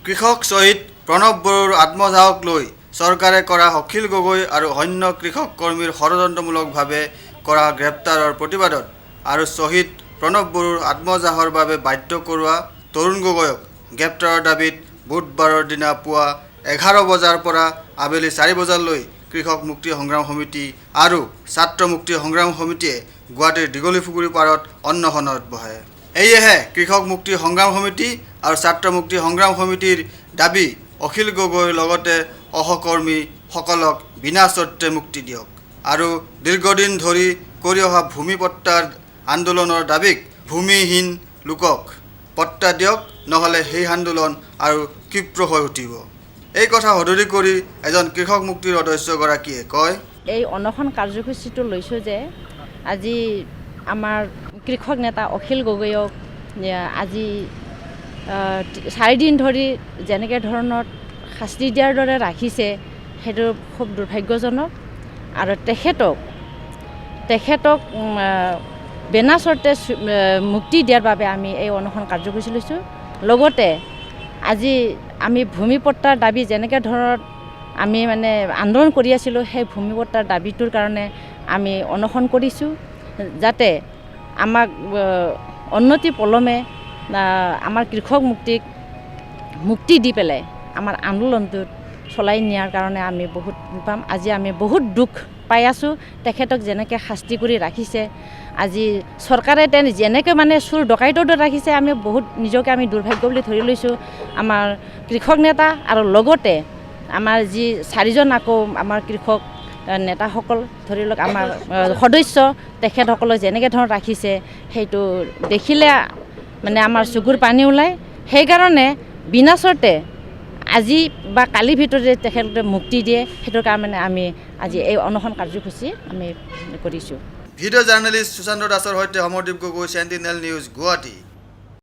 কৃষক শ্বহীদ প্ৰণৱ বড়োৰ আত্মদাহক লৈ চৰকাৰে কৰা অখিল গগৈ আৰু অন্য কৃষক কৰ্মীৰ ষড়যন্ত্ৰমূলকভাৱে কৰা গ্ৰেপ্তাৰৰ প্ৰতিবাদত আৰু শ্বহীদ প্ৰণৱ বড়োৰ আত্মদাহৰ বাবে বাধ্য কৰোৱা তৰুণ গগৈক গ্ৰেপ্তাৰৰ দাবীত বুধবাৰৰ দিনা পুৱা 11 বজাৰ পৰা আবেলি 4 বজালৈ কৃষক মুক্তি সংগ্ৰাম সমিতি আৰু ছাত্ৰ মুক্তি সংগ্ৰাম সমিতিয়ে গুৱাহাটীৰ দীঘলীপুখুৰী পাৰত অন্নশনত বহে। এয়েহে কৃষক মুক্তি সংগ্ৰাম সমিতি আৰু ছাত্ৰ মুক্তি সংগ্ৰাম সমিতিৰ দাবী অখিল গগৈৰ লগতে অসহকৰ্মীসকলক বিনা চৰ্তে মুক্তি দিয়ক আৰু দীৰ্ঘদিন ধৰি কৰি অহা ভূমি পট্টাৰ আন্দোলনৰ দাবীক ভূমিহীন লোকক পট্টা দিয়ক, নহ'লে সেই আন্দোলন আৰু ক্ষিপ্ৰ হৈ উঠিব। এই কথা সদৰি কৰি এজন কৃষক মুক্তিৰ সদস্যগৰাকীয়ে কয়, এই অনশন কাৰ্যসূচীটো লৈছোঁ যে আজি আমাৰ কৃষক নেতা অখিল গগৈক আজি 4 দিন ধৰি যেনেকৈ ধৰণৰ শাস্তি দিয়াৰ দৰে ৰাখিছে সেইটো খুব দুৰ্ভাগ্যজনক আৰু তেখেতক বিনা চৰ্তে মুক্তি দিয়াৰ বাবে আমি এই অনশন কাৰ্যসূচী লৈছোঁ। লগতে আজি আমি ভূমি পট্টাৰ দাবী যেনেকৈ ধৰণৰ আমি মানে আন্দোলন কৰি আছিলোঁ, সেই ভূমি পট্টাৰ দাবীটোৰ কাৰণে আমি অনশন কৰিছোঁ, যাতে আমাক উন্নতি পলমে আমাৰ কৃষক মুক্তিক মুক্তি দি পেলাই আমাৰ আন্দোলনটোত চলাই নিয়াৰ কাৰণে আমি বহুত পাম। আজি আমি বহুত দুখ পাই আছোঁ। তেখেতক যেনেকৈ শাস্তি কৰি ৰাখিছে, আজি চৰকাৰে যেনেকৈ মানে চোৰ ডকাইতৰ দৰে ৰাখিছে, আমি বহুত নিজকে আমি দুৰ্ভাগ্য বুলি ধৰি লৈছোঁ আমাৰ কৃষক নেতা আৰু লগতে আমাৰ যি 4জন আকৌ আমাৰ কৃষক নেতাসকল ধৰি লওক আমাৰ সদস্য, তেখেতসকলক যেনেকৈ ধৰণৰ ৰাখিছে সেইটো দেখিলে মানে আমাৰ চকুৰ পানী ওলায়। সেইকাৰণে বিনা চৰ্তে আজি বা কালিৰ ভিতৰতে তেখেতলোকে মুক্তি দিয়ে, সেইটোৰ কাৰণে আমি আজি এই অনশন কাৰ্যসূচী আমি কৰিছোঁ। ভিডিঅ' জাৰ্নেলিষ্ট সুশান্ত দাসৰ সৈতে সমৰদীপ গগৈ, চেণ্টিনেল নিউজ, গুৱাহাটী।